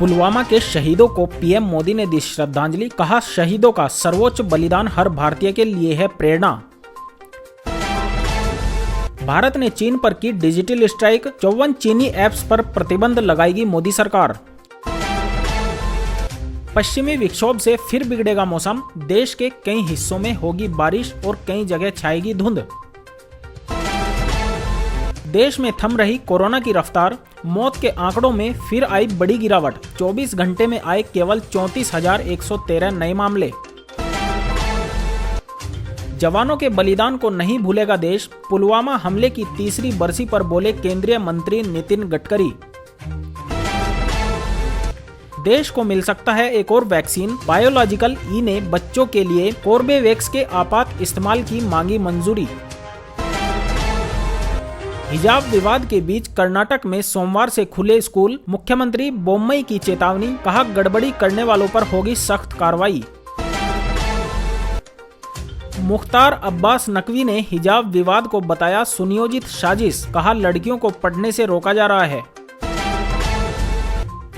पुलवामा के शहीदों को पीएम मोदी ने दी श्रद्धांजलि। कहा, शहीदों का सर्वोच्च बलिदान हर भारतीय के लिए है प्रेरणा। भारत ने चीन पर की डिजिटल स्ट्राइक। 54 चीनी ऐप्स पर प्रतिबंध लगाएगी मोदी सरकार। पश्चिमी विक्षोभ से फिर बिगड़ेगा मौसम। देश के कई हिस्सों में होगी बारिश और कई जगह छाएगी धुंध। देश में थम रही कोरोना की रफ्तार। मौत के आंकड़ों में फिर आई बड़ी गिरावट। 24 घंटे में आए केवल 34,113 नए मामले। जवानों के बलिदान को नहीं भूलेगा देश। पुलवामा हमले की तीसरी बरसी पर बोले केंद्रीय मंत्री नितिन गडकरी। देश को मिल सकता है एक और वैक्सीन। बायोलॉजिकल ई ने बच्चों के लिए कोर्बेवैक्स के आपात इस्तेमाल की मांगी मंजूरी। हिजाब विवाद के बीच कर्नाटक में सोमवार से खुले स्कूल। मुख्यमंत्री बोम्मई की चेतावनी। कहा, गड़बड़ी करने वालों पर होगी सख्त कार्रवाई। मुख्तार अब्बास नकवी ने हिजाब विवाद को बताया सुनियोजित साजिश। कहा, लड़कियों को पढ़ने से रोका जा रहा है।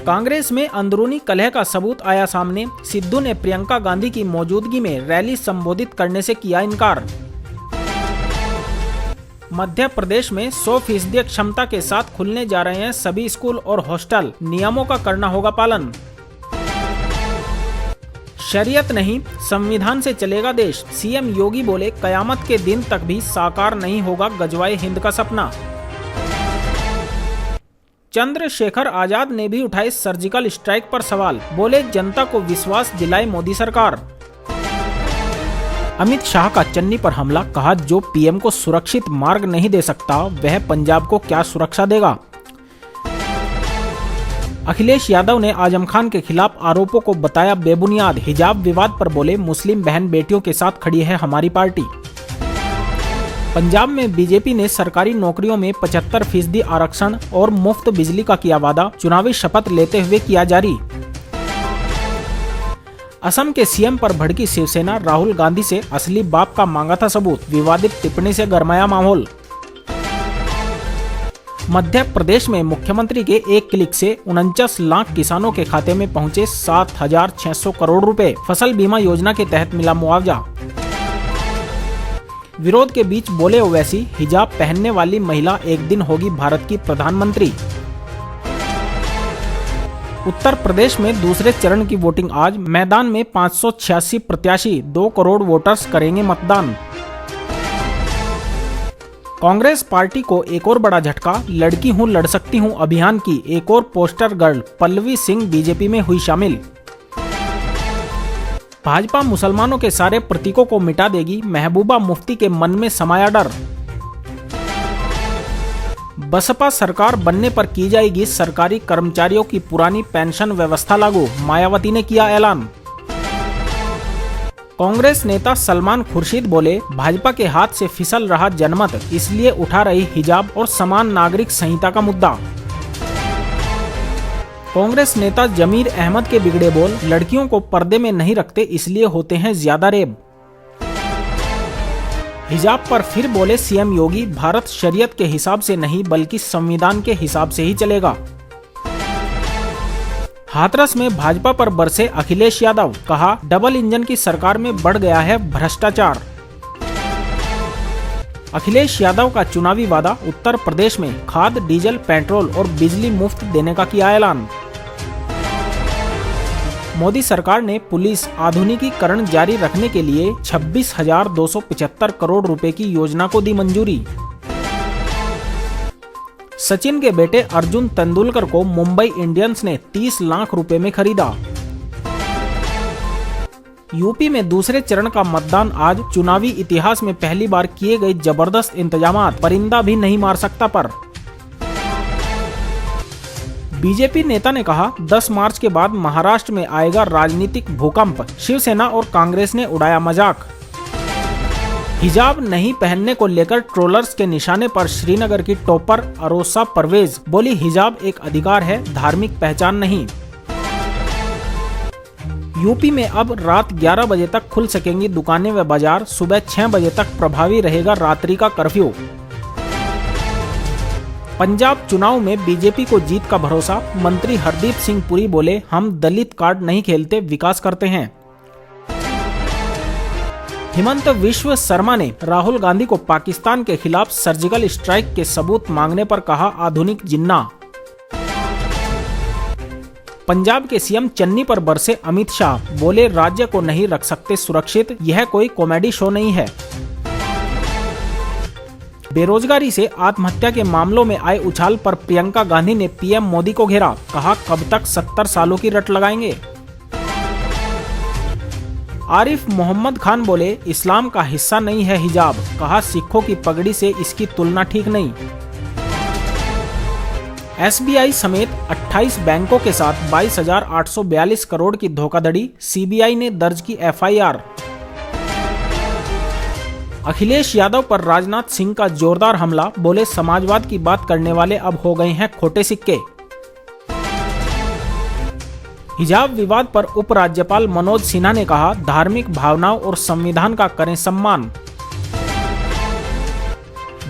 कांग्रेस में अंदरूनी कलह का सबूत आया सामने। सिद्धू ने प्रियंका गांधी की मौजूदगी में रैली संबोधित करने से किया इनकार। मध्य प्रदेश में 100% क्षमता के साथ खुलने जा रहे हैं सभी स्कूल और हॉस्टल। नियमों का करना होगा पालन। शरीयत नहीं, संविधान से चलेगा देश। सीएम योगी बोले, कयामत के दिन तक भी साकार नहीं होगा गजवाए हिंद का सपना। चंद्रशेखर आजाद ने भी उठाए सर्जिकल स्ट्राइक पर सवाल। बोले, जनता को विश्वास दिलाए मोदी सरकार। अमित शाह का चन्नी पर हमला। कहा, जो पीएम को सुरक्षित मार्ग नहीं दे सकता वह पंजाब को क्या सुरक्षा देगा। अखिलेश यादव ने आजम खान के खिलाफ आरोपों को बताया बेबुनियाद। हिजाब विवाद पर बोले, मुस्लिम बहन बेटियों के साथ खड़ी है हमारी पार्टी। पंजाब में बीजेपी ने सरकारी नौकरियों में 75% आरक्षण और मुफ्त बिजली का किया वादा। चुनावी शपथ लेते हुए किया जारी। असम के सीएम पर भड़की शिवसेना। राहुल गांधी से असली बाप का मांगा था सबूत। विवादित टिप्पणी से गरमाया माहौल। मध्य प्रदेश में मुख्यमंत्री के एक क्लिक से 49 लाख किसानों के खाते में पहुंचे 7,600 करोड़ रुपए। फसल बीमा योजना के तहत मिला मुआवजा। विरोध के बीच बोले ओवैसी, हिजाब पहनने वाली महिला एक दिन होगी भारत की प्रधानमंत्री। उत्तर प्रदेश में दूसरे चरण की वोटिंग आज। मैदान में 586 प्रत्याशी। 2 करोड़ वोटर्स करेंगे मतदान। कांग्रेस पार्टी को एक और बड़ा झटका। लड़की हूं लड़ सकती हूं अभियान की एक और poster girl Pallavi Singh BJP में हुई शामिल। भाजपा मुसलमानों के सारे प्रतीकों को मिटा देगी। महबूबा मुफ्ती के मन में समाया डर। बसपा सरकार बनने पर की जाएगी सरकारी कर्मचारियों की पुरानी पेंशन व्यवस्था लागू। मायावती ने किया ऐलान। कांग्रेस नेता सलमान खुर्शीद बोले, भाजपा के हाथ से फिसल रहा जनमत, इसलिए उठा रही हिजाब और समान नागरिक संहिता का मुद्दा। कांग्रेस नेता जमीर अहमद के बिगड़े बोल। लड़कियों को पर्दे में नहीं रखते इसलिए होते हैं ज्यादा रेप। हिजाब पर फिर बोले सीएम योगी, भारत शरीयत के हिसाब से नहीं बल्कि संविधान के हिसाब से ही चलेगा। हाथरस में भाजपा पर बरसे अखिलेश यादव। कहा, डबल इंजन की सरकार में बढ़ गया है भ्रष्टाचार। अखिलेश यादव का चुनावी वादा। उत्तर प्रदेश में खाद, डीजल, पेट्रोल और बिजली मुफ्त देने का किया ऐलान। मोदी सरकार ने पुलिस आधुनिकीकरण जारी रखने के लिए 26,275 करोड़ रुपए की योजना को दी मंजूरी। सचिन के बेटे अर्जुन तेंदुलकर को मुंबई इंडियंस ने 30 लाख रुपए में खरीदा। यूपी में दूसरे चरण का मतदान आज। चुनावी इतिहास में पहली बार किए गए जबरदस्त इंतजामात। परिंदा भी नहीं मार सकता पर। बीजेपी नेता ने कहा, 10 मार्च के बाद महाराष्ट्र में आएगा राजनीतिक भूकंप। शिवसेना और कांग्रेस ने उड़ाया मजाक। हिजाब नहीं पहनने को लेकर ट्रोलर्स के निशाने पर श्रीनगर की टॉपर अरोसा परवेज। बोली, हिजाब एक अधिकार है, धार्मिक पहचान नहीं। यूपी में अब रात 11 बजे तक खुल सकेंगी दुकानें व बाजार। सुबह 6 बजे तक प्रभावी रहेगा रात्रि का कर्फ्यू। पंजाब चुनाव में बीजेपी को जीत का भरोसा, मंत्री हरदीप सिंह पुरी बोले हम दलित कार्ड नहीं खेलते, विकास करते हैं। हिमंत विश्व शर्मा ने राहुल गांधी को पाकिस्तान के खिलाफ सर्जिकल स्ट्राइक के सबूत मांगने पर कहा आधुनिक जिन्ना। पंजाब के सीएम चन्नी पर बरसे अमित शाह, बोले राज्य को नहीं रख सकते सुरक्षित, यह कोई कॉमेडी शो नहीं है। बेरोजगारी से आत्महत्या के मामलों में आए उछाल पर प्रियंका गांधी ने पीएम मोदी को घेरा, कहा कब तक 70 सालों की रट लगाएंगे। आरिफ मोहम्मद खान बोले इस्लाम का हिस्सा नहीं है हिजाब, कहा सिखों की पगड़ी से इसकी तुलना ठीक नहीं। एसबीआई समेत 28 बैंकों के साथ 22,842 करोड़ की धोखाधड़ी, सीबीआई ने दर्ज की एफआईआर। अखिलेश यादव पर राजनाथ सिंह का जोरदार हमला, बोले समाजवाद की बात करने वाले अब हो गए हैं खोटे सिक्के। हिजाब विवाद पर उपराज्यपाल मनोज सिन्हा ने कहा धार्मिक भावनाओं और संविधान का करें सम्मान।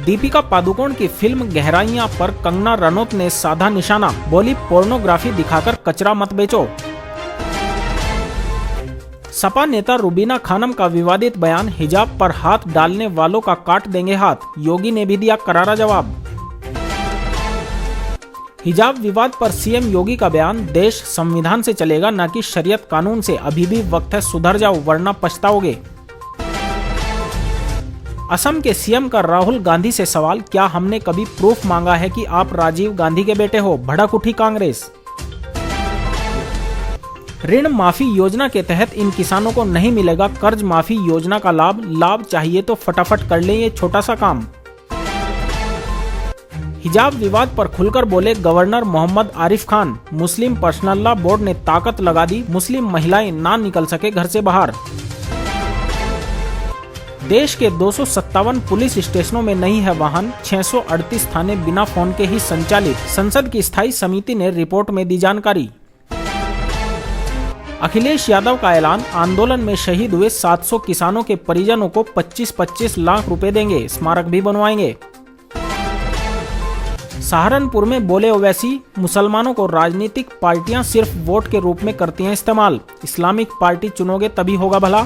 दीपिका पादुकोण की फिल्म गहराइयां पर कंगना रनौत ने साधा निशाना, बोली पोर्नोग्राफी दिखाकर कचरा मत बेचो। सपा नेता रुबीना खानम का विवादित बयान, हिजाब पर हाथ डालने वालों का काट देंगे हाथ, योगी ने भी दिया करारा जवाब। हिजाब विवाद पर सीएम योगी का बयान, देश संविधान से चलेगा न कि शरीयत कानून से, अभी भी वक्त है सुधर जाओ वरना पछताओगे। असम के सीएम का राहुल गांधी से सवाल, क्या हमने कभी प्रूफ मांगा है कि आप राजीव गांधी के बेटे हो, भड़क उठी कांग्रेस। ऋण माफी योजना के तहत इन किसानों को नहीं मिलेगा कर्ज माफी योजना का लाभ चाहिए तो फटाफट कर लें ये छोटा सा काम। हिजाब विवाद पर खुलकर बोले गवर्नर मोहम्मद आरिफ खान, मुस्लिम पर्सनल लॉ बोर्ड ने ताकत लगा दी, मुस्लिम महिलाएं ना निकल सके घर से बाहर। देश के 257 पुलिस स्टेशनों में नहीं है वाहन, 638 थाने बिना फोन के ही संचालित, संसद की स्थायी समिति ने रिपोर्ट में दी जानकारी। अखिलेश यादव का ऐलान, आंदोलन में शहीद हुए 700 किसानों के परिजनों को 25-25 लाख रुपए देंगे, स्मारक भी बनवाएंगे। सहारनपुर में बोले ओवैसी, मुसलमानों को राजनीतिक पार्टियां सिर्फ वोट के रूप में करती हैं इस्तेमाल, इस्लामिक पार्टी चुनोगे तभी होगा भला।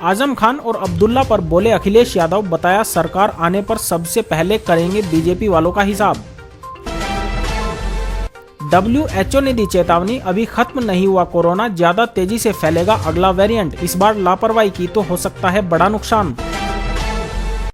आजम खान और अब्दुल्ला पर बोले अखिलेश यादव, बताया सरकार आने पर सबसे पहले करेंगे बीजेपी वालों का हिसाब। WHO ने दी चेतावनी, अभी खत्म नहीं हुआ कोरोना, ज्यादा तेजी से फैलेगा अगला वेरिएंट, इस बार लापरवाही की तो हो सकता है बड़ा नुकसान।